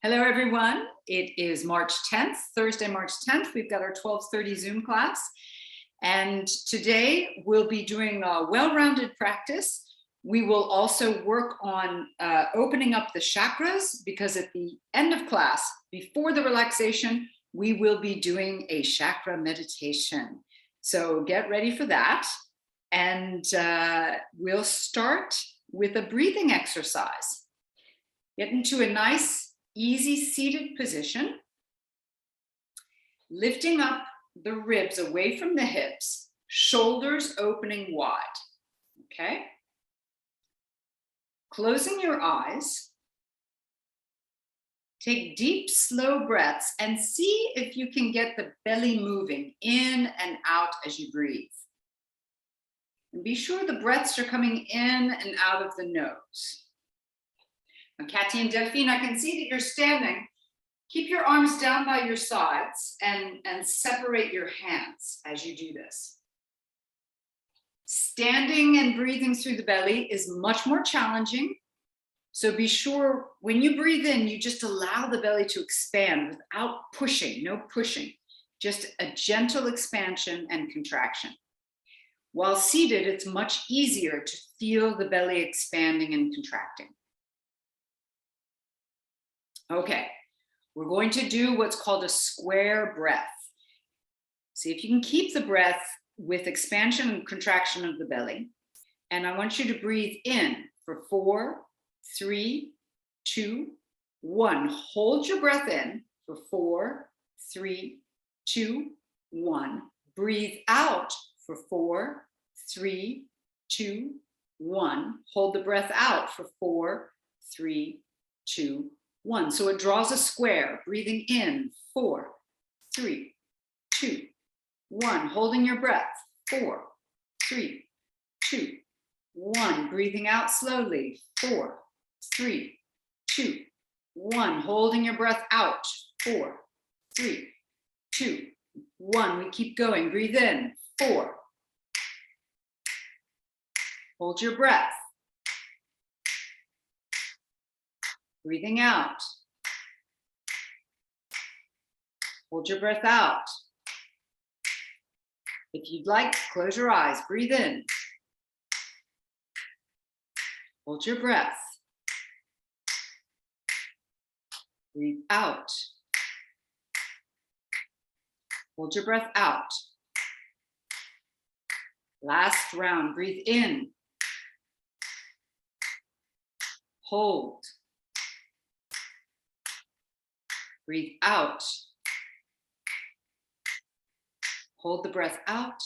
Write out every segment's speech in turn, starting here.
Hello, everyone. It is March 10th, Thursday, March 10th. We've got our 12:30 Zoom class. And today we'll be doing a well-rounded practice. We will also work on opening up the chakras, because at the end of class, before the relaxation, we will be doing a chakra meditation. So get ready for that. And we'll start with a breathing exercise. Get into a nice, easy seated position, lifting up the ribs away from the hips, shoulders opening wide, okay? Closing your eyes, take deep, slow breaths and see if you can get the belly moving in and out as you breathe. And be sure the breaths are coming in and out of the nose. Now, Kathy and Delphine, I can see that you're standing. Keep your arms down by your sides and separate your hands as you do this. Standing and breathing through the belly is much more challenging. So be sure when you breathe in, you just allow the belly to expand without pushing, no pushing, just a gentle expansion and contraction. While seated, it's much easier to feel the belly expanding and contracting. Okay, we're going to do what's called a square breath. See if you can keep the breath with expansion and contraction of the belly. And I want you to breathe in for 4, 3, 2, 1. Hold your breath in for 4, 3, 2, 1. Breathe out for 4, 3, 2, 1. Hold the breath out for 4, 3, 2, 1. So it draws a square. Breathing in, 4, 3, 2, 1. Holding your breath, 4, 3, 2, 1. Breathing out slowly, 4, 3, 2, 1. Holding your breath out, 4, 3, 2, 1. We keep going. Breathe in, 4. Hold your breath. Breathing out. Hold your breath out. If you'd like, close your eyes. Breathe in. Hold your breath. Breathe out. Hold your breath out. Last round. Breathe in. Hold. Breathe out. Hold the breath out.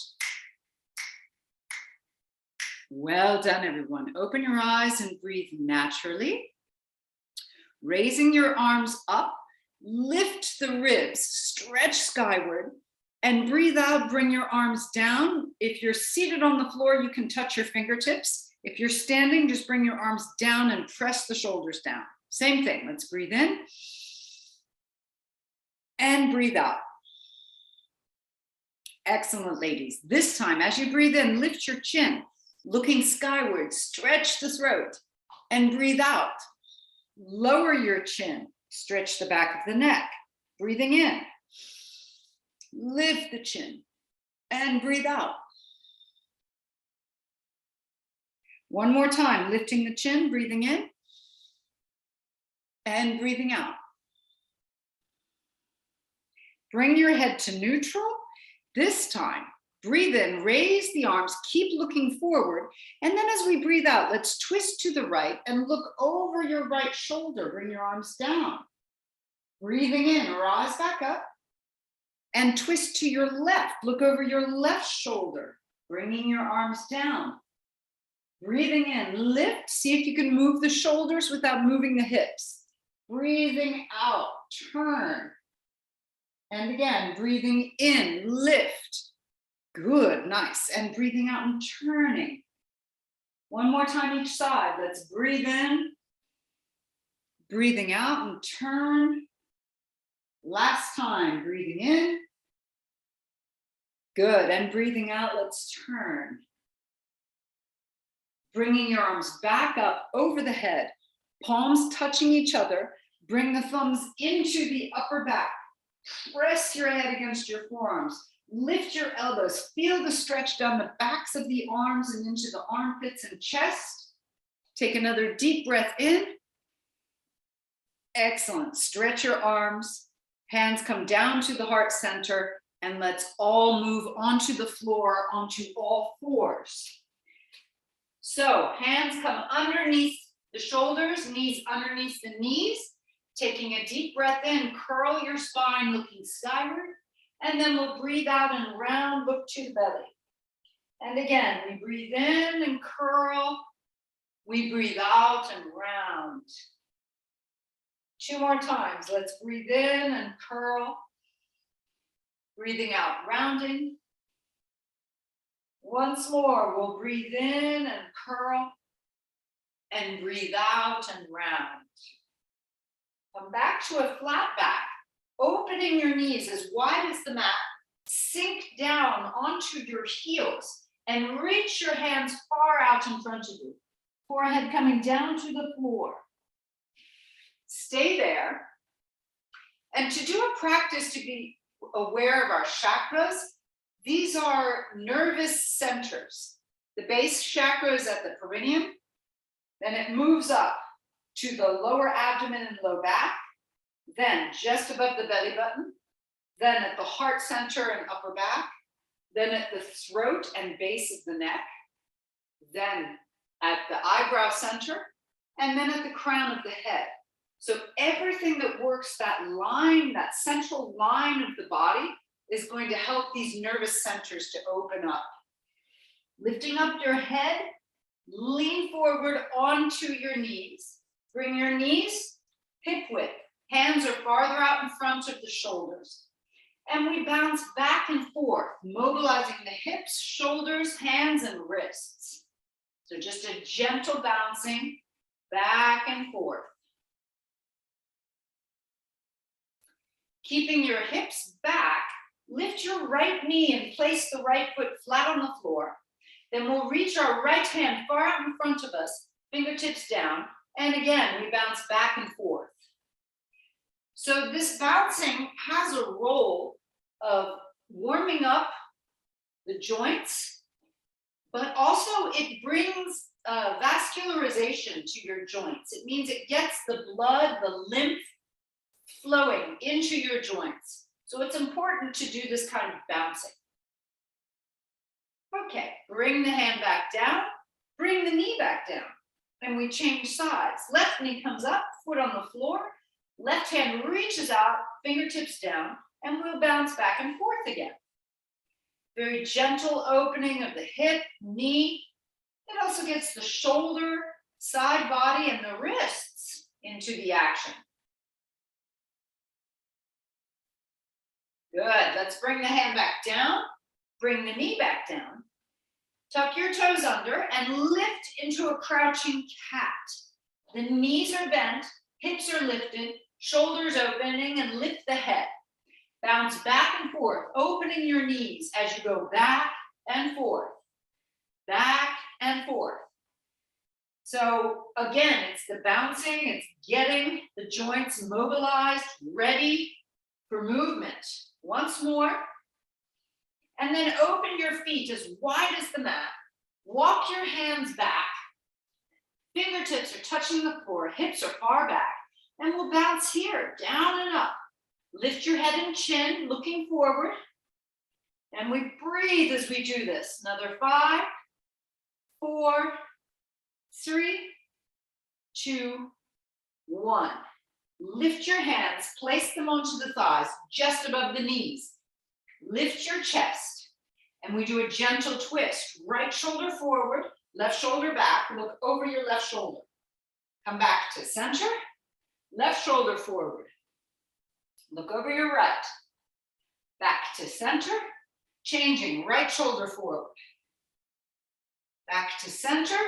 Well done, everyone. Open your eyes and breathe naturally. Raising your arms up, lift the ribs, stretch skyward, and breathe out. Bring your arms down. If you're seated on the floor, you can touch your fingertips. If you're standing, just bring your arms down and press the shoulders down. Same thing. Let's breathe in. And breathe out. Excellent, ladies. This time, as you breathe in, lift your chin, looking skyward, stretch the throat, and breathe out. Lower your chin, stretch the back of the neck. Breathing in. Lift the chin and breathe out. One more time, lifting the chin, breathing in, and breathing out. Bring your head to neutral. This time, breathe in, raise the arms, keep looking forward. And then as we breathe out, let's twist to the right and look over your right shoulder. Bring your arms down. Breathing in, rise back up. And twist to your left. Look over your left shoulder, bringing your arms down. Breathing in, lift. See if you can move the shoulders without moving the hips. Breathing out, turn. And again, breathing in, lift. Good, nice. And breathing out and turning. One more time each side. Let's breathe in. Breathing out and turn. Last time, breathing in. Good, and breathing out, let's turn. Bringing your arms back up over the head, palms touching each other, Bring the thumbs into the upper back. Press your head against your forearms. Lift your elbows. Feel the stretch down the backs of the arms and into the armpits and chest. Take another deep breath in. Excellent. Stretch your arms. Hands come down to the heart center, and let's all move onto the floor, onto all fours. So hands come underneath the shoulders, knees underneath the knees. Taking a deep breath in, curl your spine looking skyward, and then we'll breathe out and round, look to the belly. And again, we breathe in and curl. We breathe out and round. 2 more times. Let's breathe in and curl. Breathing out, rounding. Once more, we'll breathe in and curl, and breathe out and round. Come back to a flat back, opening your knees as wide as the mat. Sink down onto your heels and reach your hands far out in front of you. Forehead coming down to the floor. Stay there. And to do a practice to be aware of our chakras, these are nervous centers. The base chakra is at the perineum, then it moves up to the lower abdomen and low back, then just above the belly button, then at the heart center and upper back, then at the throat and base of the neck, then at the eyebrow center, and then at the crown of the head. So everything that works that line, that central line of the body, is going to help these nervous centers to open up. Lifting up your head, lean forward onto your knees. Bring your knees hip width. Hands are farther out in front of the shoulders. And we bounce back and forth, mobilizing the hips, shoulders, hands, and wrists. So just a gentle bouncing back and forth. Keeping your hips back, lift your right knee and place the right foot flat on the floor. Then we'll reach our right hand far out in front of us, fingertips down, and again, we bounce back and forth. So this bouncing has a role of warming up the joints, but also it brings vascularization to your joints. It means it gets the blood, the lymph flowing into your joints. So it's important to do this kind of bouncing. Okay, bring the hand back down, bring the knee back down, and we change sides. Left knee comes up, foot on the floor, left hand reaches out, fingertips down, and we'll bounce back and forth again. Very gentle opening of the hip, knee. It also gets the shoulder, side body, and the wrists into the action. Good, let's bring the hand back down, bring the knee back down, tuck your toes under and lift into a crouching cat. The knees are bent, hips are lifted, shoulders opening, and lift the head. Bounce back and forth, opening your knees as you go back and forth, back and forth. So again, it's the bouncing, it's getting the joints mobilized, ready for movement. Once more, and then open your feet as wide as the mat. Walk your hands back. Fingertips are touching the floor, hips are far back, and we'll bounce here, down and up. Lift your head and chin, looking forward, and we breathe as we do this. Another 5, 4, 3, 2, 1. Lift your hands, place them onto the thighs, just above the knees. Lift your chest, and we do a gentle twist. Right shoulder forward, left shoulder back. Look over your left shoulder. Come back to center, left shoulder forward. Look over your right. Back to center, changing, right shoulder forward. Back to center,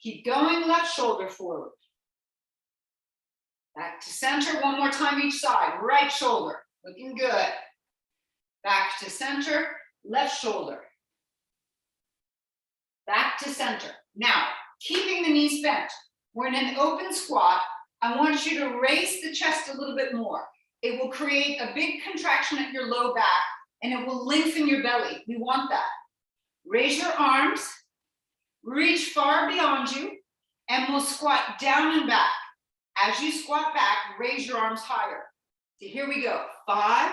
keep going, left shoulder forward. Back to center, one more time each side. Right shoulder, looking good. Back to center, left shoulder. Back to center. Now, keeping the knees bent, we're in an open squat. I want you to raise the chest a little bit more. It will create a big contraction at your low back and it will lengthen your belly. We want that. Raise your arms, reach far beyond you, and we'll squat down and back. As you squat back, raise your arms higher. So here we go. 5,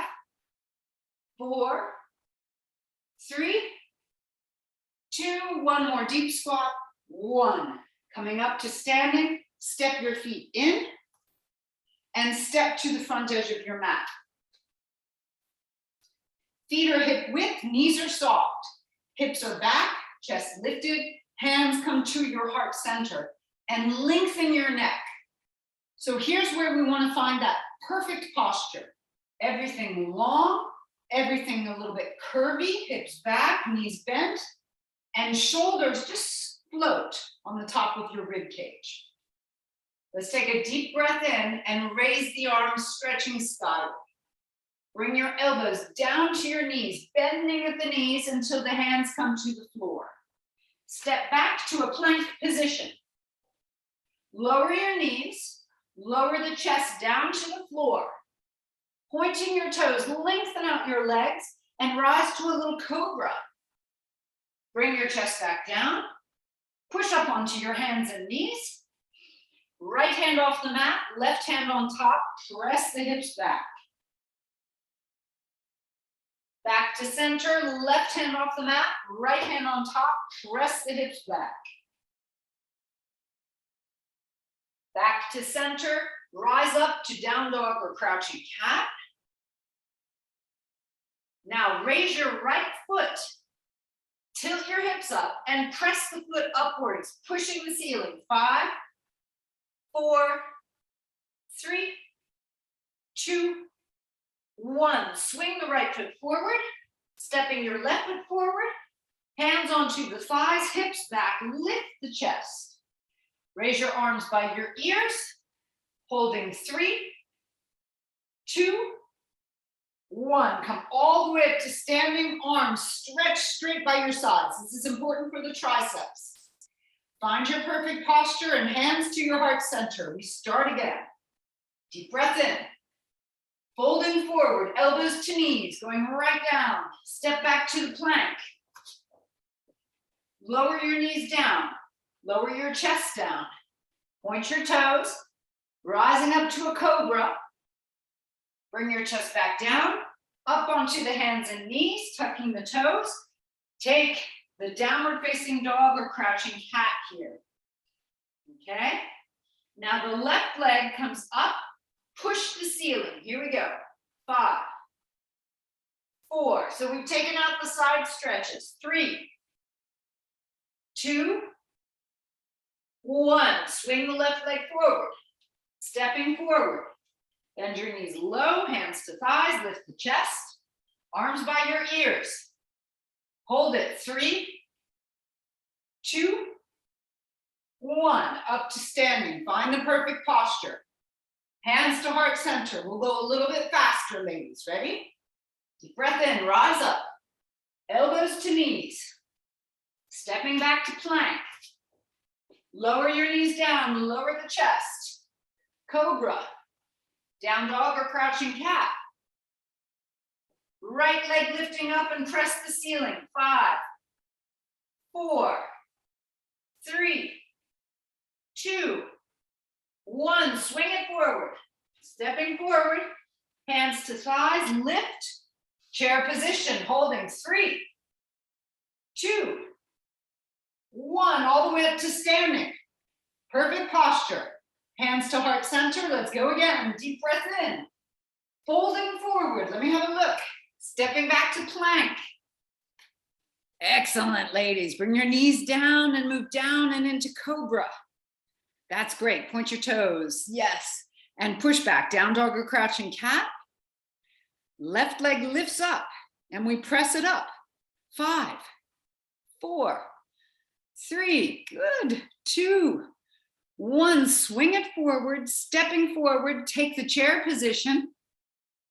4, 3, 2, one more deep squat, 1. Coming up to standing, step your feet in and step to the front edge of your mat. Feet are hip width, knees are soft. Hips are back, chest lifted, hands come to your heart center and lengthen your neck. So here's where we want to find that perfect posture. Everything long, everything a little bit curvy, hips back, knees bent, and shoulders just float on the top of your rib cage. Let's take a deep breath in and raise the arms, stretching skyward. Bring your elbows down to your knees, bending at the knees until the hands come to the floor. Step back to a plank position. Lower your knees, lower the chest down to the floor. Pointing your toes, lengthen out your legs and rise to a little cobra. Bring your chest back down. Push up onto your hands and knees. Right hand off the mat, left hand on top, press the hips back. Back to center, left hand off the mat, right hand on top, press the hips back. Back to center, rise up to down dog or crouching cat. Now raise your right foot, tilt your hips up and press the foot upwards, pushing the ceiling. 5, 4, 3, 2, 1. Swing the right foot forward, stepping your left foot forward, hands onto the thighs, hips back, lift the chest. Raise your arms by your ears, holding 3, 2, 1. Come all the way up to standing, arms stretch straight by your sides. This is important for the triceps. Find your perfect posture and hands to your heart center. We start again. Deep breath in. Folding forward, elbows to knees, going right down. Step back to the plank. Lower your knees down. Lower your chest down. Point your toes. Rising up to a cobra. Bring your chest back down. Up onto the hands and knees, tucking the toes. Take the downward facing dog or crouching cat here. Okay? Now the left leg comes up. Push the ceiling. Here we go. 5, 4. So we've taken out the side stretches. 3, 2, 1. Swing the left leg forward. Stepping forward. Bend your knees low, hands to thighs, lift the chest. Arms by your ears. Hold it. 3, 2, 1. Up to standing. Find the perfect posture. Hands to heart center. We'll go a little bit faster, ladies. Ready? Deep breath in, rise up. Elbows to knees. Stepping back to plank. Lower your knees down, lower the chest. Cobra. Down dog or crouching cat. Right leg lifting up and press the ceiling. 5, 4, 3, 2, 1. Swing it forward. Stepping forward. Hands to thighs. Lift. Chair position. Holding. 3, 2, 1. All the way up to standing. Perfect posture. Hands to heart center. Let's go again. Deep breath in. Folding forward. Let me have a look. Stepping back to plank. Excellent, ladies. Bring your knees down and move down and into cobra. That's great. Point your toes. Yes. And push back. Down dog or crouching cat. Left leg lifts up and we press it up. 5, 4, 3. Good. 2, 1. Swing it forward. Stepping forward. Take the chair position.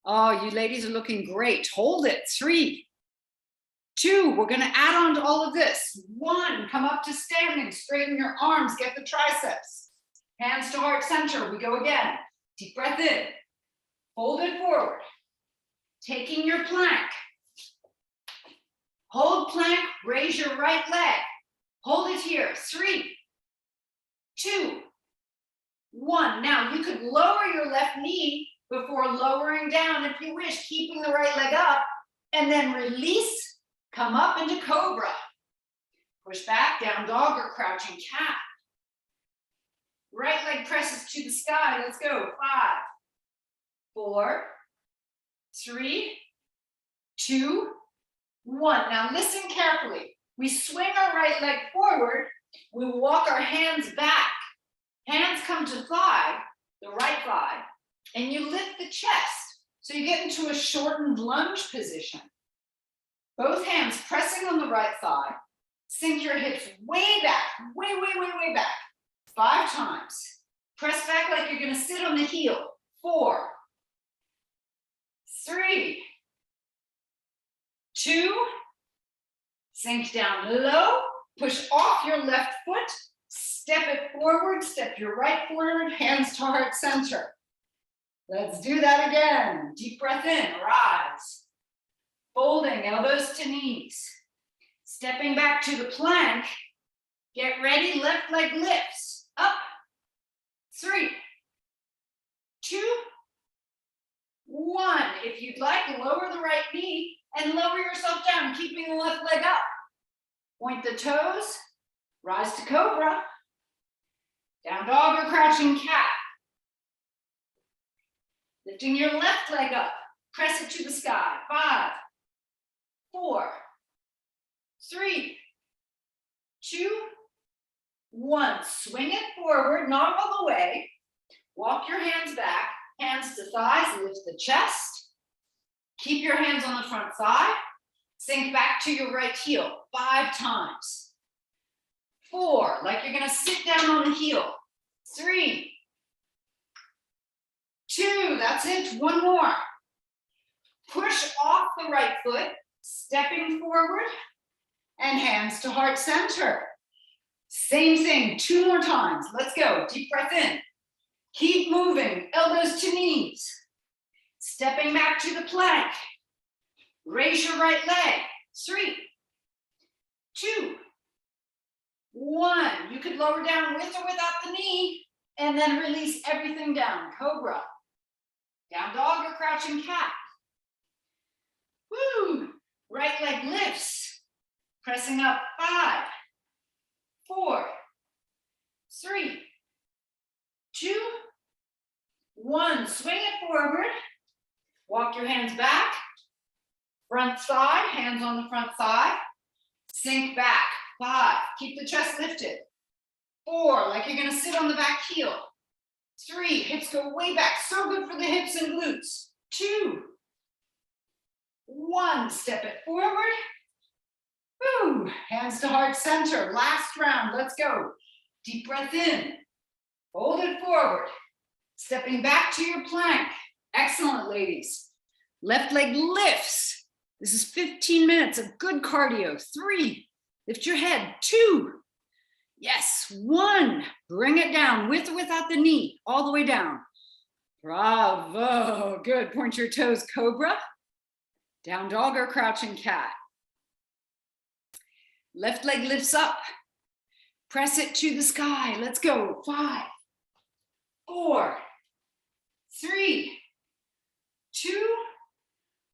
Oh, you ladies are looking great. Hold it. 3, 2. We're going to add on to all of this. 1. Come up to standing. Straighten your arms. Get the triceps. Hands to heart center. We go again. Deep breath in. Fold it forward. Taking your plank. Hold plank. Raise your right leg. Hold it here. 3, 2, 1. Now you could lower your left knee before lowering down if you wish, keeping the right leg up, and then release. Come up into cobra. Push back, down dog or crouching cat. Right leg presses to the sky. Let's go. 5, 4, 3, 2, 1. Now listen carefully. We swing our right leg forward. We walk our hands back. Hands come to thigh, the right thigh, and you lift the chest. So you get into a shortened lunge position. Both hands pressing on the right thigh. Sink your hips way back, way back. 5 times. Press back like you're going to sit on the heel. 4, 3, 2, sink down low, push off your left foot, step it forward, step your right forward, hands to heart center. Let's do that again. Deep breath in, rise. Folding, elbows to knees. Stepping back to the plank. Get ready, left leg lifts. Up. 3, 2, 1. If you'd like, lower the right knee and lower yourself down, keeping the left leg up. Point the toes, rise to cobra, down dog or crouching cat. Lifting your left leg up, press it to the sky. 5, 4, 3, 2, 1. Swing it forward, not all the way. Walk your hands back, hands to thighs, lift the chest. Keep your hands on the front thigh. Sink back to your right heel 5 times. 4, like you're going to sit down on the heel. 3, 2, that's it. 1 more. Push off the right foot, stepping forward, and hands to heart center. Same thing, 2 more times. Let's go. Deep breath in. Keep moving, elbows to knees. Stepping back to the plank. Raise your right leg. 3, 2, 1. You could lower down with or without the knee, and then release everything down. Cobra. Down dog or crouching cat. Woo! Right leg lifts. Pressing up. 5, 4, 3, 2, 1. Swing it forward. Walk your hands back. Front thigh, hands on the front thigh. Sink back. 5, keep the chest lifted. 4, like you're going to sit on the back heel. 3, hips go way back. So good for the hips and glutes. 2, 1, step it forward. Woo, hands to heart center. Last round, let's go. Deep breath in. Hold it forward. Stepping back to your plank. Excellent, ladies. Left leg lifts. This is 15 minutes of good cardio. 3, lift your head. 2, yes. 1, bring it down with or without the knee, all the way down. Bravo, good. Point your toes, cobra. Down dog or crouching cat. Left leg lifts up. Press it to the sky. Let's go. 5, 4, 3, 2,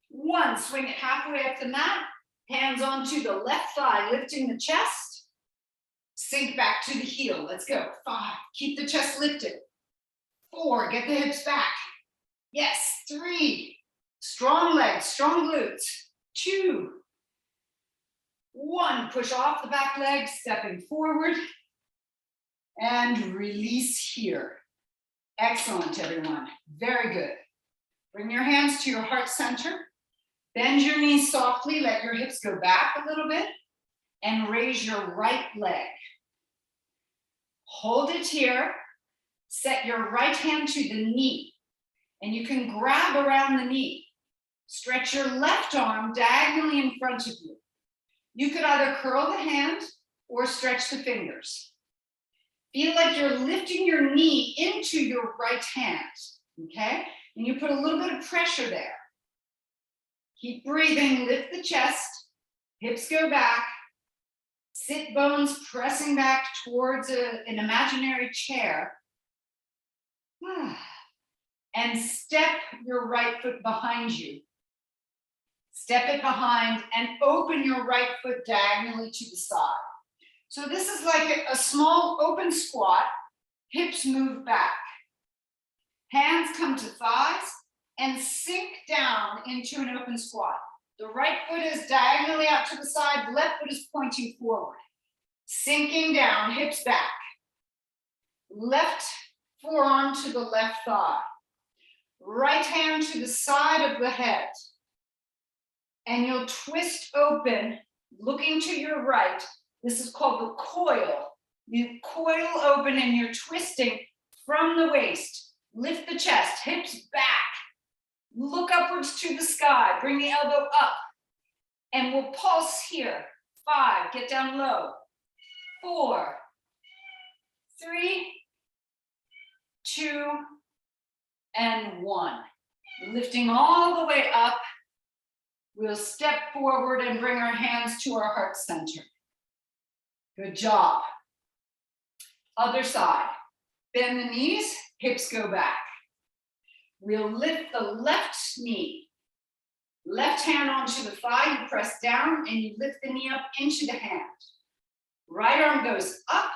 1. Swing it halfway up the mat. Hands onto the left thigh, lifting the chest. Sink back to the heel. Let's go. 5, keep the chest lifted. 4, get the hips back. Yes. 3, strong legs, strong glutes. 2, 1, push off the back leg, stepping forward. And release here. Excellent, everyone. Very good. Bring your hands to your heart center. Bend your knees softly, let your hips go back a little bit, and raise your right leg. Hold it here. Set your right hand to the knee, and you can grab around the knee. Stretch your left arm diagonally in front of you. You could either curl the hand or stretch the fingers. Feel like you're lifting your knee into your right hand, okay? And you put a little bit of pressure there. Keep breathing, lift the chest, hips go back, sit bones pressing back towards an imaginary chair. And step your right foot behind you. Step it behind and open your right foot diagonally to the side. So this is like a small open squat, hips move back. Hands come to thighs and sink down into an open squat. The right foot is diagonally out to the side, left foot is pointing forward. Sinking down, hips back. Left forearm to the left thigh. Right hand to the side of the head. And you'll twist open, looking to your right. This is called the coil. You coil open and you're twisting from the waist. Lift the chest, hips back. Look upwards to the sky. Bring the elbow up. And we'll pulse here. 5, get down low. 4, 3, 2, and 1. Lifting all the way up. We'll step forward and bring our hands to our heart center. Good job. Other side. Bend the knees, hips go back. We'll lift the left knee. Left hand onto the thigh, you press down and you lift the knee up into the hand. Right arm goes up.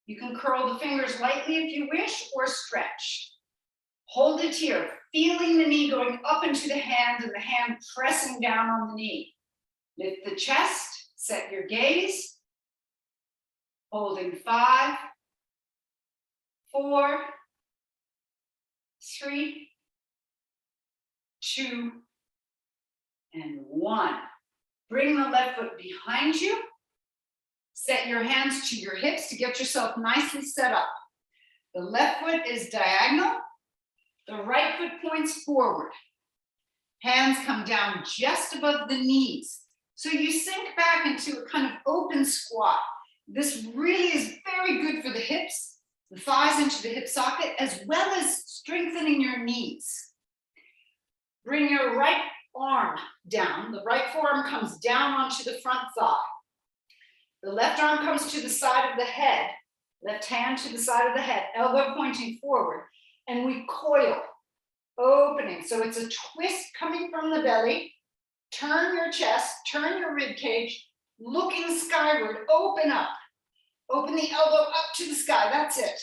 You can curl the fingers lightly if you wish or stretch. Hold it here, feeling the knee going up into the hand and the hand pressing down on the knee. Lift the chest, set your gaze. Holding 5, 4, 3, 2, and 1. Bring the left foot behind you. Set your hands to your hips to get yourself nicely set up. The left foot is diagonal. The right foot points forward. Hands come down just above the knees. So you sink back into a kind of open squat. This really is very good for the hips, the thighs into the hip socket, as well as strengthening your knees. Bring your right arm down. The right forearm comes down onto the front thigh. The left arm comes to the side of the head. Left hand to the side of the head, elbow pointing forward. And we coil, opening. So it's a twist coming from the belly. Turn your chest, turn your rib cage, looking skyward, open up. Open the elbow up to the sky, that's it.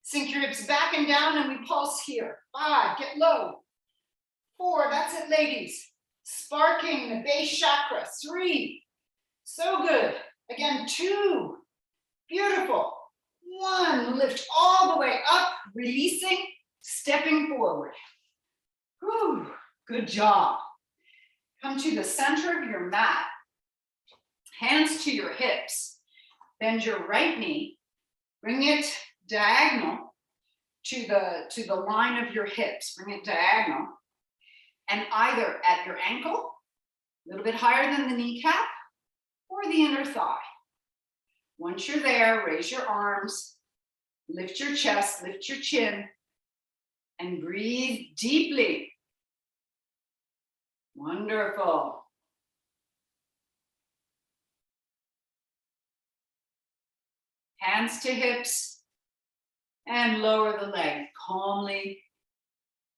Sink your hips back and down and we pulse here. 5, get low. 4, that's it, ladies. Sparking the base chakra. 3, so good. Again, 2, beautiful. 1, lift all the way up, releasing, stepping forward. Whew, good job. Come to the center of your mat. Hands to your hips. Bend your right knee. Bring it diagonal to the line of your hips. Bring it diagonal. And either at your ankle, a little bit higher than the kneecap, or the inner thigh. Once you're there, raise your arms, lift your chest, lift your chin, and breathe deeply. Wonderful. Hands to hips, and lower the leg calmly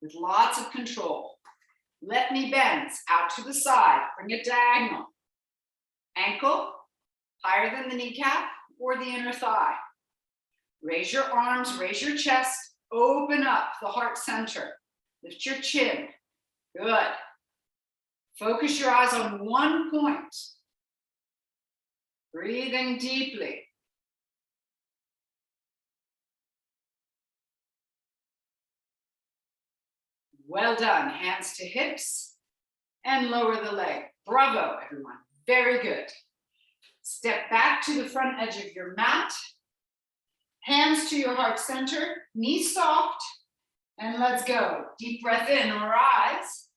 with lots of control. Left knee bends out to the side, bring it diagonal. Ankle higher than the kneecap or the inner thigh. Raise your arms, raise your chest, open up the heart center. Lift your chin. Good. Focus your eyes on one point. Breathing deeply. Well done. Hands to hips and lower the leg. Bravo, everyone. Very good. Step back to the front edge of your mat. Hands to your heart center, knees soft, and let's go. Deep breath in, rise.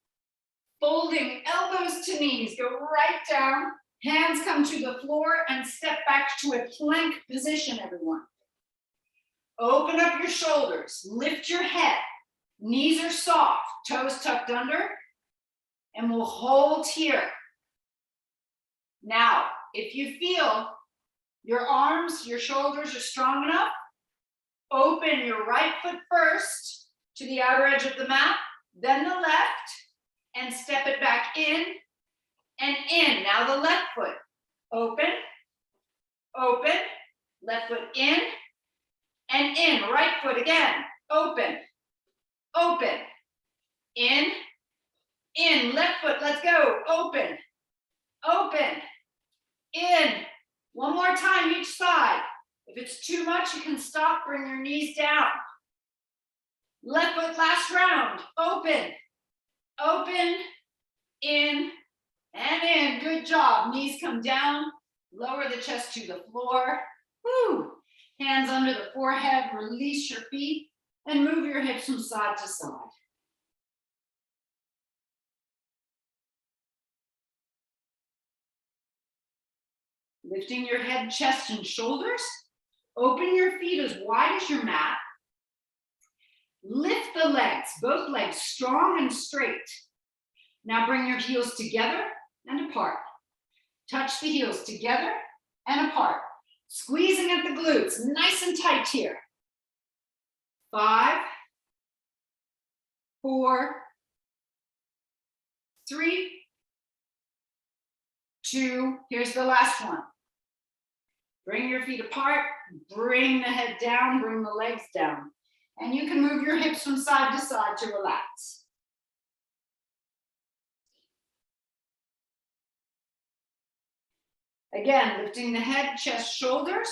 Folding elbows to knees, go right down. Hands come to the floor and step back to a plank position, everyone. Open up your shoulders, lift your head. Knees are soft, toes tucked under, and we'll hold here. Now, if you feel your arms, your shoulders are strong enough, open your right foot first to the outer edge of the mat, then the left, and step it back in and in. Now the left foot, open, open, left foot in and in. Right foot again, open, open, in, left foot, let's go, open, open, in. One more time each side. If it's too much, you can stop, bring your knees down. Left foot, last round, open, open, in, and in. Good job. Knees come down, lower the chest to the floor. Woo. Hands under the forehead, release your feet, and move your hips from side to side. Lifting your head, chest, and shoulders. Open your feet as wide as your mat. Lift the legs, both legs strong and straight. Now bring your heels together and apart. Touch the heels together and apart. Squeezing at the glutes, nice and tight here. 5, 4, 3, 2, here's the last one. Bring your feet apart, bring the head down, bring the legs down. And you can move your hips from side to side to relax. Again, lifting the head, chest, shoulders.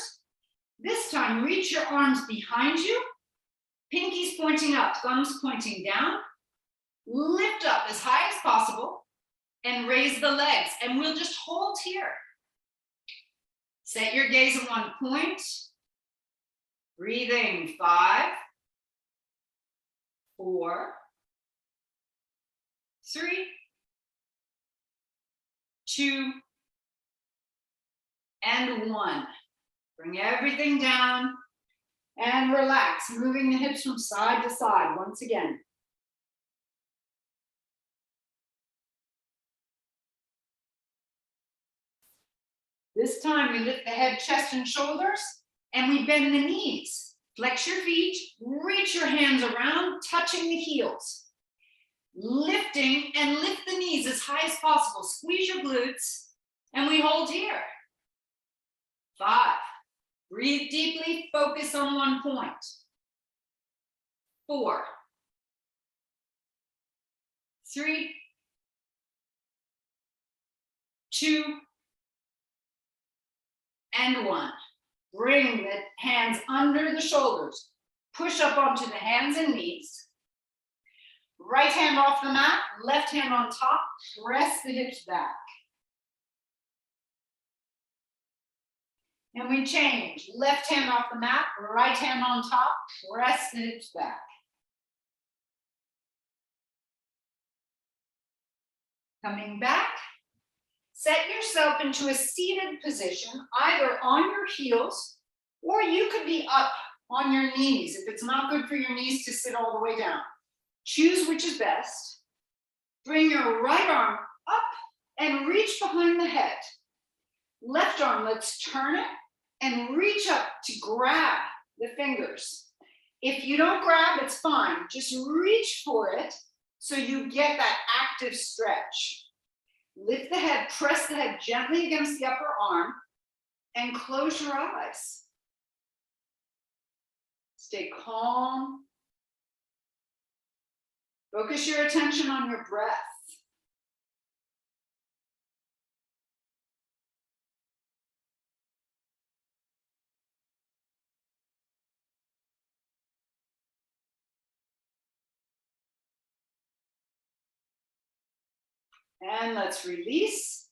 This time, reach your arms behind you. Pinkies pointing up, thumbs pointing down. Lift up as high as possible and raise the legs. And we'll just hold here. Set your gaze at one point. Breathing, 5, 4, 3, 2, and 1. Bring everything down and relax, moving the hips from side to side once again. This time we lift the head, chest, and shoulders, and we bend the knees. Flex your feet, reach your hands around, touching the heels. Lifting and lift the knees as high as possible. Squeeze your glutes, and we hold here. 5. Breathe deeply, focus on one point. 4, 3, 2, and 1. Bring the hands under the shoulders. Push up onto the hands and knees. Right hand off the mat, left hand on top. Press the hips back. And we change. Left hand off the mat, right hand on top. Press the hips back. Coming back. Set yourself into a seated position, either on your heels, or you could be up on your knees if it's not good for your knees to sit all the way down. Choose which is best. Bring your right arm up and reach behind the head. Left arm, let's turn it and reach up to grab the fingers. If you don't grab, it's fine. Just reach for it so you get that active stretch. Lift the head, press the head gently against the upper arm, and close your eyes. Stay calm. Focus your attention on your breath. And let's release.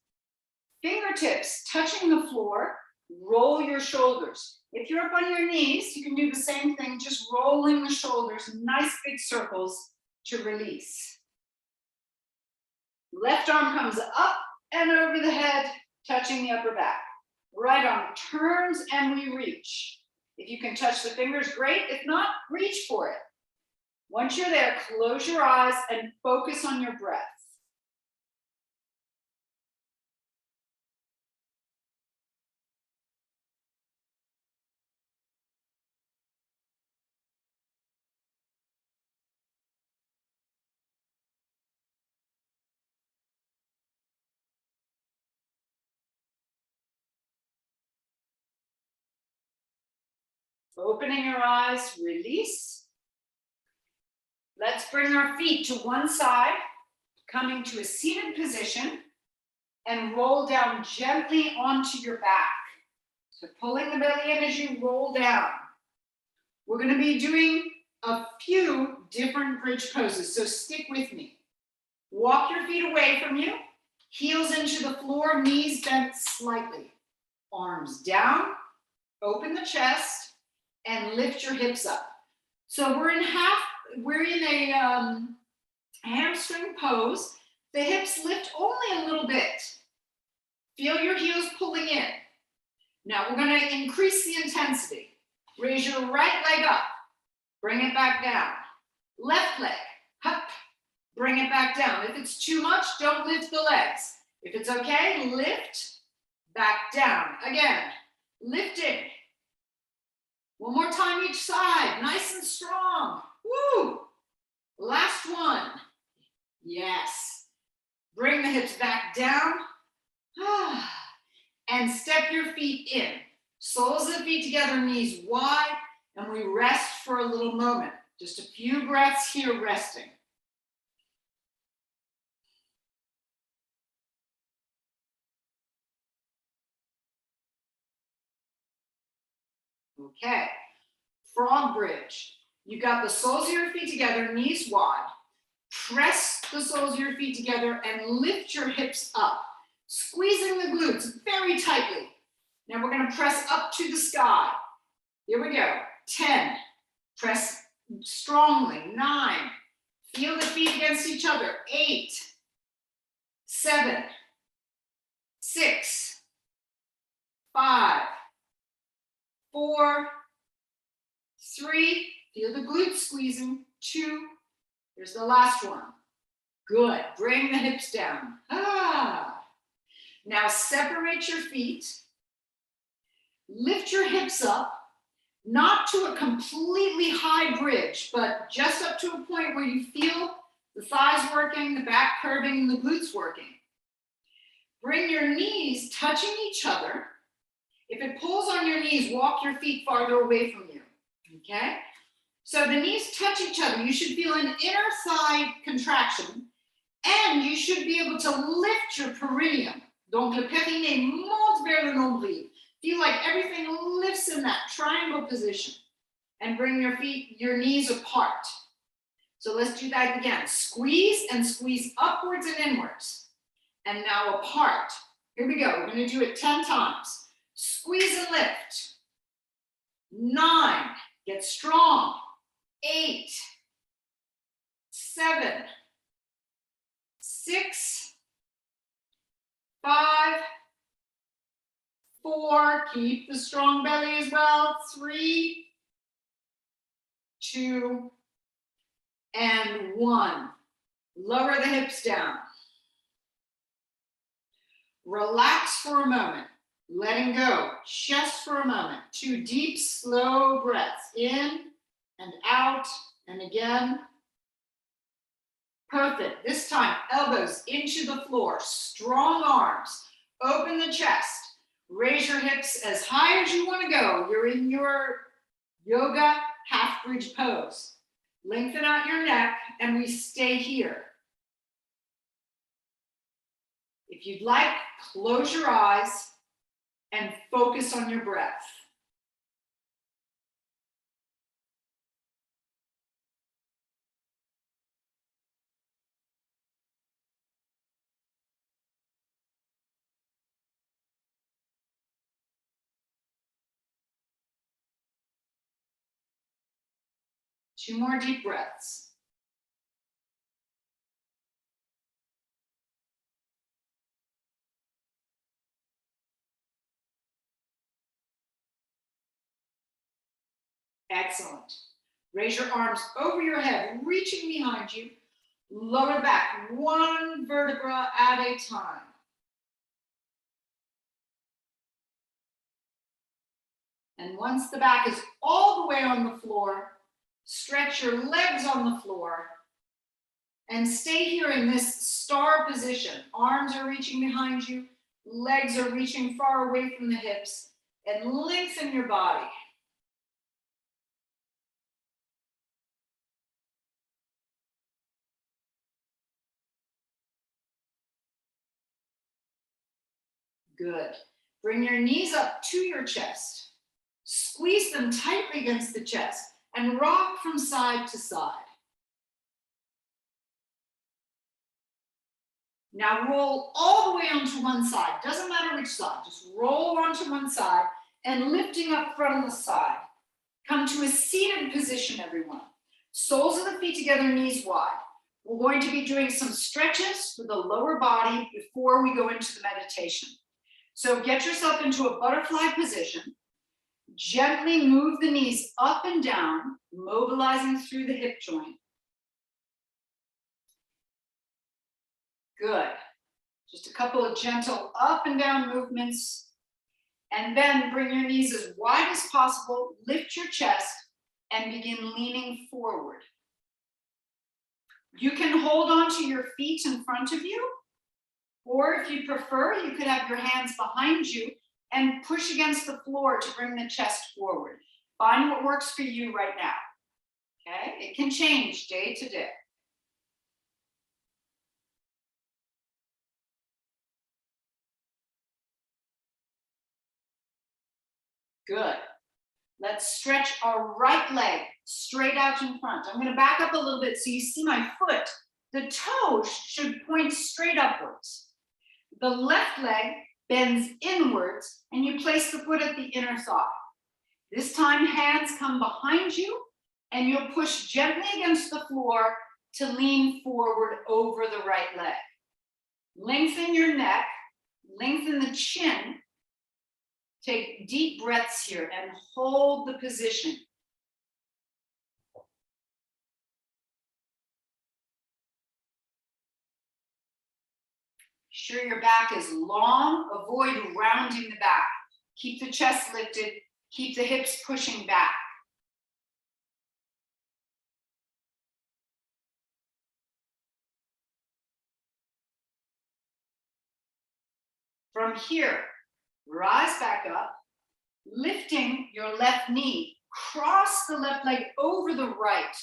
Fingertips touching the floor, roll your shoulders. If you're up on your knees, you can do the same thing, just rolling the shoulders, nice big circles to release. Left arm comes up and over the head, touching the upper back. Right arm turns and we reach. If you can touch the fingers, great. If not, reach for it. Once you're there, close your eyes and focus on your breath. Opening your eyes, release. Let's bring our feet to one side, coming to a seated position, and roll down gently onto your back. So pulling the belly in as you roll down. We're going to be doing a few different bridge poses, so stick with me. Walk your feet away from you, heels into the floor, knees bent slightly. Arms down, open the chest, and lift your hips up. So we're in a hamstring pose. The hips lift only a little bit. Feel your heels pulling in. Now we're going to increase the intensity. Raise your right leg up. Bring it back down. Left leg, up. Bring it back down. If it's too much, don't lift the legs. If it's okay, lift, back down. Again, lifting. One more time each side, nice and strong. Woo! Last one. Yes. Bring the hips back down. And step your feet in. Soles of the feet together, knees wide, and we rest for a little moment. Just a few breaths here, resting. Okay, frog bridge. You got the soles of your feet together, knees wide. Press the soles of your feet together and lift your hips up, squeezing the glutes very tightly. Now we're going to press up to the sky. Here we go. 10. Press strongly. 9. Feel the feet against each other. 8. 7. 6. 5. 4. 3. Feel the glutes squeezing. 2. Here's the last one. Good. Bring the hips down. Now separate your feet. Lift your hips up, not to a completely high bridge, but just up to a point where you feel the thighs working, the back curving, and the glutes working. Bring your knees touching each other. If it pulls on your knees, walk your feet farther away from you, okay? So the knees touch each other. You should feel an inner thigh contraction, and you should be able to lift your perineum. Donc le périnée monte vers le nombril. Feel like everything lifts in that triangle position, and bring your feet, your knees apart. So let's do that again. Squeeze and squeeze upwards and inwards. And now apart. Here we go. We're going to do it 10 times. Squeeze and lift. 9. Get strong. 8. 7. 6. 5. 4, keep the strong belly as well. 3, 2, and 1. Lower the hips down. Relax for a moment. Letting go. Chest for a moment. 2 deep, slow breaths. In and out, and again. Perfect. This time, elbows into the floor. Strong arms. Open the chest. Raise your hips as high as you want to go. You're in your yoga half bridge pose. Lengthen out your neck, and we stay here. If you'd like, close your eyes and focus on your breath. Two more deep breaths. Excellent. Raise your arms over your head, reaching behind you. Lower back, one vertebra at a time. And once the back is all the way on the floor, stretch your legs on the floor and stay here in this star position. Arms are reaching behind you, legs are reaching far away from the hips, and lengthen your body. Good. Bring your knees up to your chest. Squeeze them tightly against the chest and rock from side to side. Now roll all the way onto one side. Doesn't matter which side, just roll onto one side and lifting up from the side. Come to a seated position, everyone. Soles of the feet together, knees wide. We're going to be doing some stretches for the lower body before we go into the meditation. So get yourself into a butterfly position. Gently move the knees up and down, mobilizing through the hip joint. Good. Just a couple of gentle up and down movements. And then bring your knees as wide as possible, lift your chest, and begin leaning forward. You can hold on to your feet in front of you, or if you prefer, you could have your hands behind you and push against the floor to bring the chest forward. Find what works for you right now, okay? It can change day to day. Good. Let's stretch our right leg straight out in front. I'm going to back up a little bit so you see my foot. The toe should point straight upwards. The left leg bends inwards and you place the foot at the inner thigh. This time hands come behind you and you'll push gently against the floor to lean forward over the right leg. Lengthen your neck, lengthen the chin. Take deep breaths here and hold the position. Sure your back is long, avoid rounding the back. Keep the chest lifted, keep the hips pushing back. From here, rise back up, lifting your left knee, cross the left leg over the right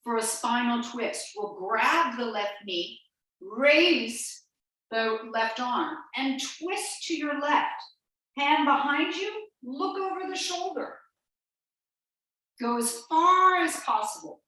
for a spinal twist. We'll grab the left knee, raise the left arm, and twist to your left. Hand behind you, look over the shoulder. Go as far as possible.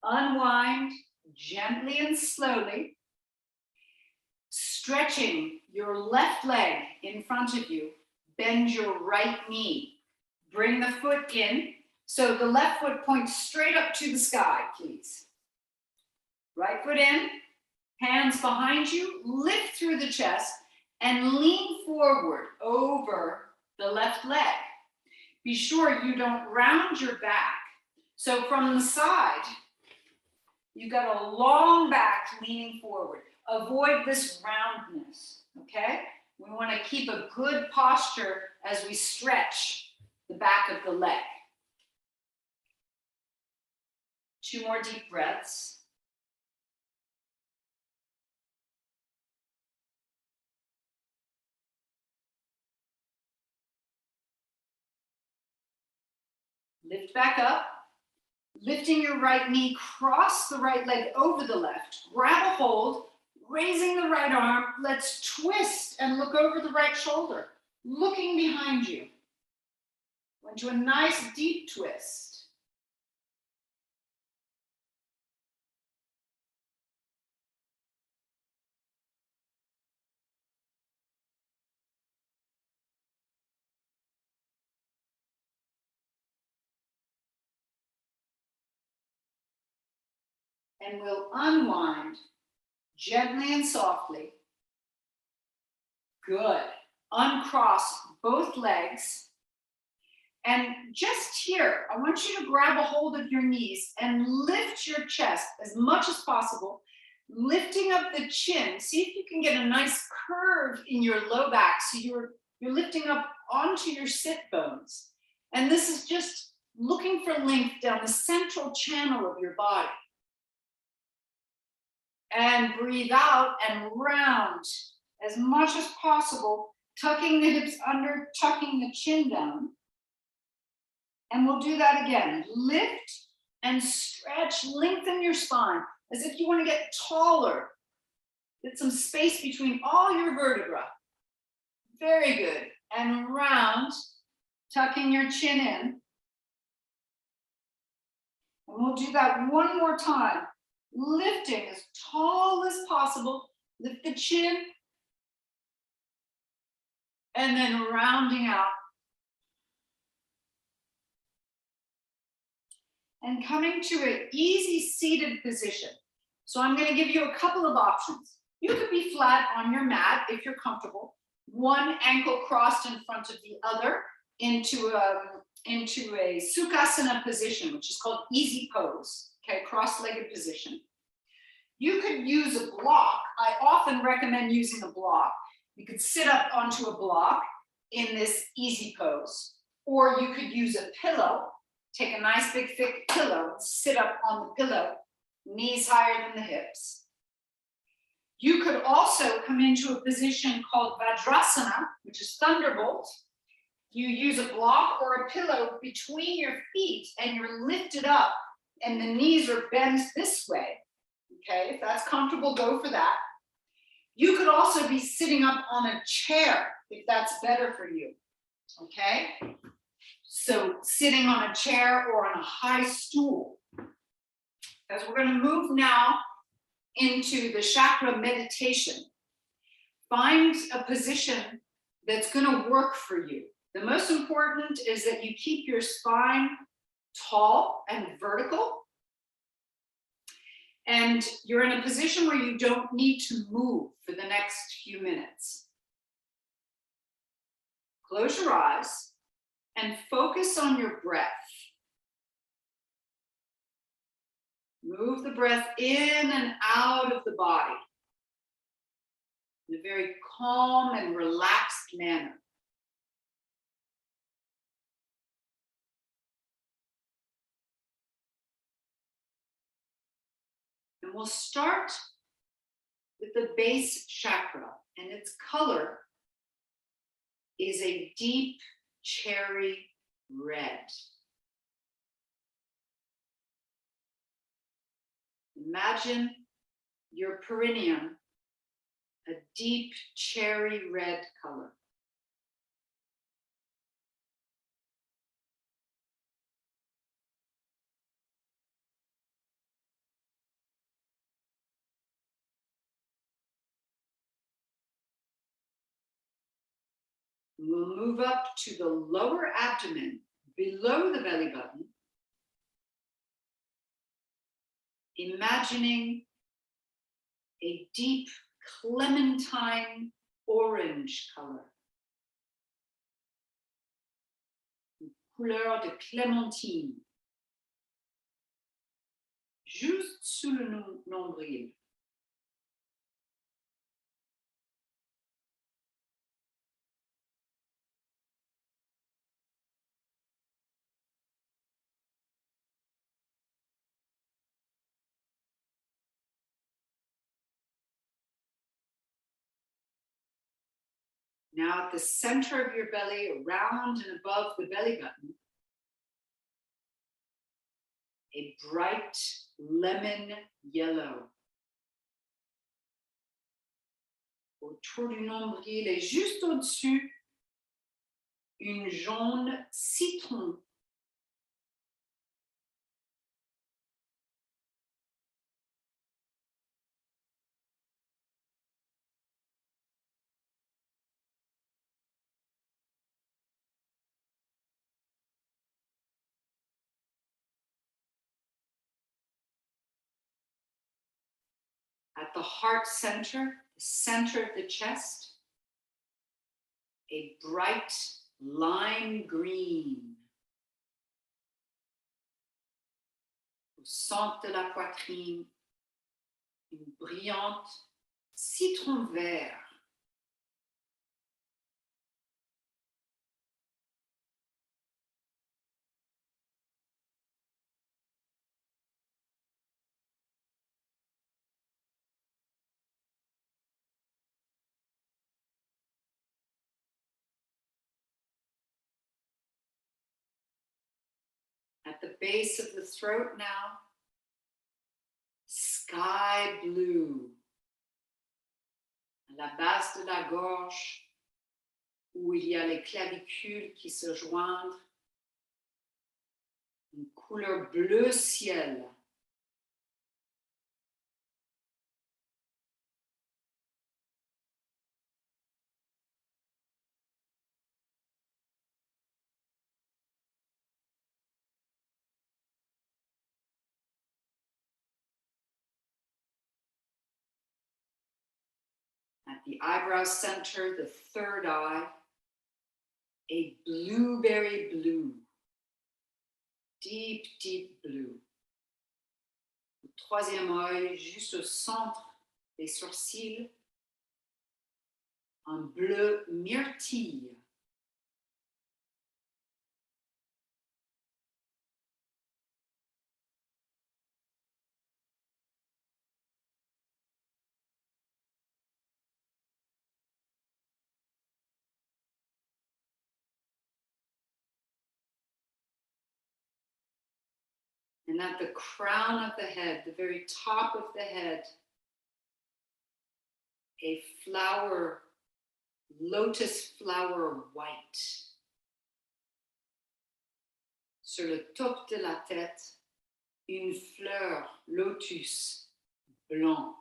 Unwind gently and slowly, stretching your left leg in front of you. Bend your right knee. Bring the foot in. So the left foot points straight up to the sky, please. Right foot in, hands behind you, lift through the chest and lean forward over the left leg. Be sure you don't round your back. So from the side, you've got a long back leaning forward. Avoid this roundness, okay? We want to keep a good posture as we stretch the back of the leg. 2 more deep breaths. Lift back up. Lifting your right knee, cross the right leg over the left. Grab a hold, raising the right arm. Let's twist and look over the right shoulder, looking behind you. Go into a nice deep twist. and we'll unwind gently and softly. Good. Uncross both legs. And just here, I want you to grab a hold of your knees and lift your chest as much as possible, lifting up the chin. See if you can get a nice curve in your low back. So you're lifting up onto your sit bones. And this is just looking for length down the central channel of your body. And breathe out and round as much as possible, tucking the hips under, tucking the chin down. And we'll do that again. Lift and stretch, lengthen your spine as if you want to get taller. Get some space between all your vertebrae. Very good. And round, tucking your chin in. And we'll do that one more time. Lifting as tall as possible. Lift the chin. And then rounding out. And coming to an easy seated position. So I'm going to give you a couple of options. You could be flat on your mat if you're comfortable. One ankle crossed in front of the other into a Sukhasana position, which is called easy pose, okay, cross-legged position. You could use a block. I often recommend using a block. You could sit up onto a block in this easy pose, or you could use a pillow. Take a nice big thick pillow and sit up on the pillow, knees higher than the hips. You could also come into a position called Vadrasana, which is thunderbolt. You use a block or a pillow between your feet and you're lifted up and the knees are bent this way. Okay, if that's comfortable, go for that. You could also be sitting up on a chair if that's better for you. Okay? So sitting on a chair or on a high stool. As we're going to move now into the Chakra Meditation. Find a position that's going to work for you. The most important is that you keep your spine tall and vertical. And you're in a position where you don't need to move for the next few minutes. Close your eyes and focus on your breath. Move the breath in and out of the body in a very calm and relaxed manner. And we'll start with the base chakra, and its color is a deep cherry red. Imagine your perineum, a deep cherry red color. We'll move up to the lower abdomen, below the belly button, imagining a deep clementine orange color. Couleur de clémentine. Juste sous le nombril. Now at the center of your belly, around and above the belly button, a bright lemon yellow. Autour du nombril et juste au-dessus, une jaune citron. the heart center, the center of the chest, a bright lime green. Au centre de la poitrine, une brillante citron vert. At the base of the throat now, sky blue. À la base de la gorge, où il y a les clavicules qui se joignent, une couleur bleu ciel. At the eyebrow center, the third eye, a blueberry blue, deep, deep blue. Le troisième œil, juste au centre des sourcils, un bleu myrtille. And at the crown of the head, the very top of the head, a flower, lotus flower white. Sur le top de la tête, une fleur lotus blanc.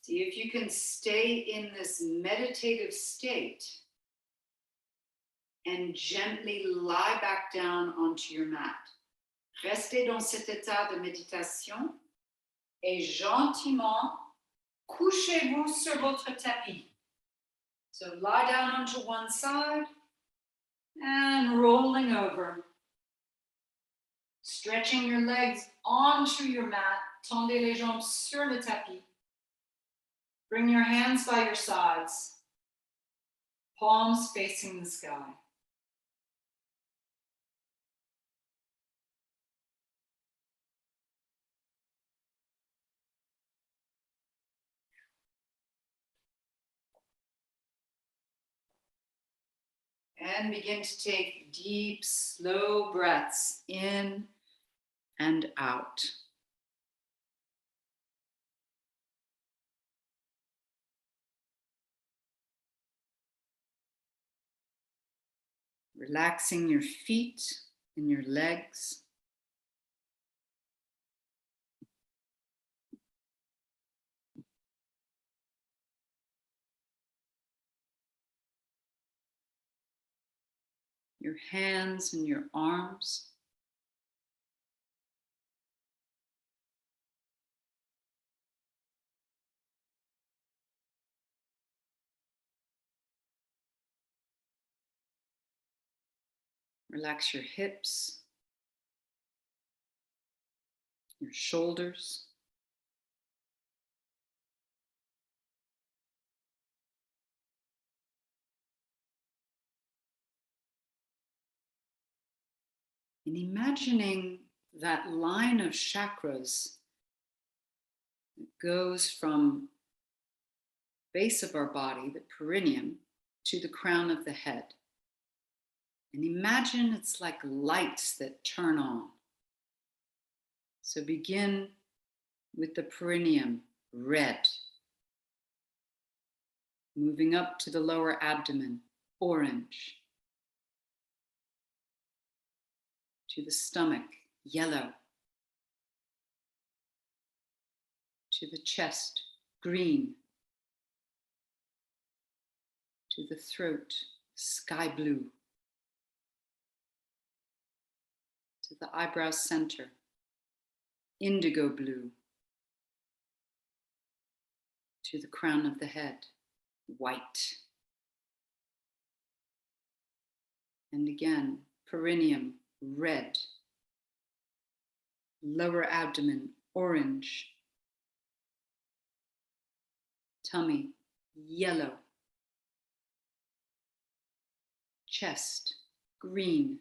See if you can stay in this meditative state and gently lie back down onto your mat. Restez dans cet état de méditation et gentiment couchez-vous sur votre tapis. So lie down onto one side and rolling over. Stretching your legs onto your mat. Tendez les jambes sur le tapis. Bring your hands by your sides, palms facing the sky. And begin to take deep, slow breaths in and out. Relaxing your feet and your legs. Your hands and your arms. Relax your hips, your shoulders. And imagining that line of chakras goes from base of our body, the perineum, to the crown of the head. And imagine it's like lights that turn on. So begin with the perineum, red. Moving up to the lower abdomen, orange. To the stomach, yellow. To the chest, green. To the throat, sky blue. To the eyebrow center, indigo blue. To the crown of the head, white. And again, perineum, red. Lower abdomen, orange. Tummy, yellow. Chest, green.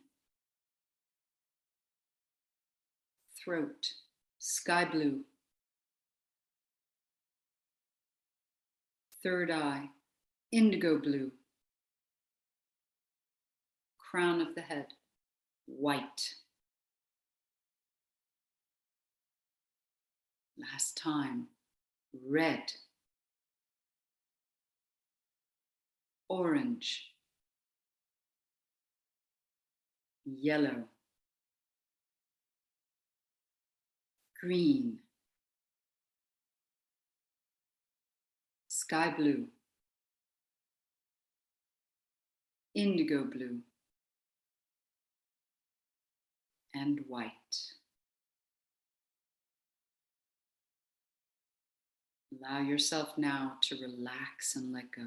Throat, sky blue. Third eye, indigo blue. Crown of the head, white. Last time, red. Orange. Yellow. Green. Sky blue. Indigo blue. And white. Allow yourself now to relax and let go.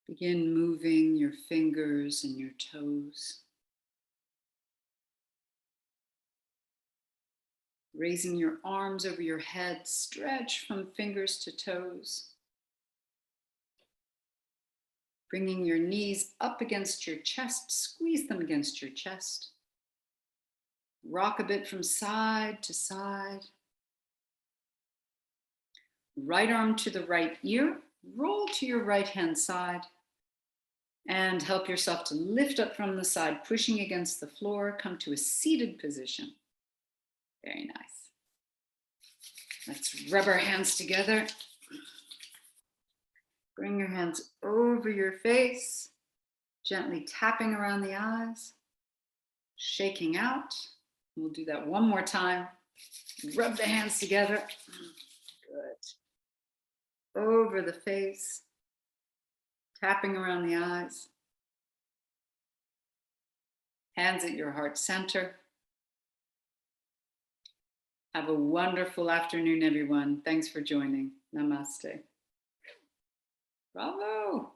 Begin moving your fingers and your toes. Raising your arms over your head, stretch from fingers to toes. Bringing your knees up against your chest, squeeze them against your chest. Rock a bit from side to side. Right arm to the right ear, roll to your right hand side. And help yourself to lift up from the side, pushing against the floor. Come to a seated position. Very nice. Let's rub our hands together. Bring your hands over your face, gently tapping around the eyes, shaking out. We'll do that one more time. Rub the hands together. Good. Over the face. Tapping around the eyes. Hands at your heart center. Have a wonderful afternoon, everyone. Thanks for joining. Namaste. Bravo.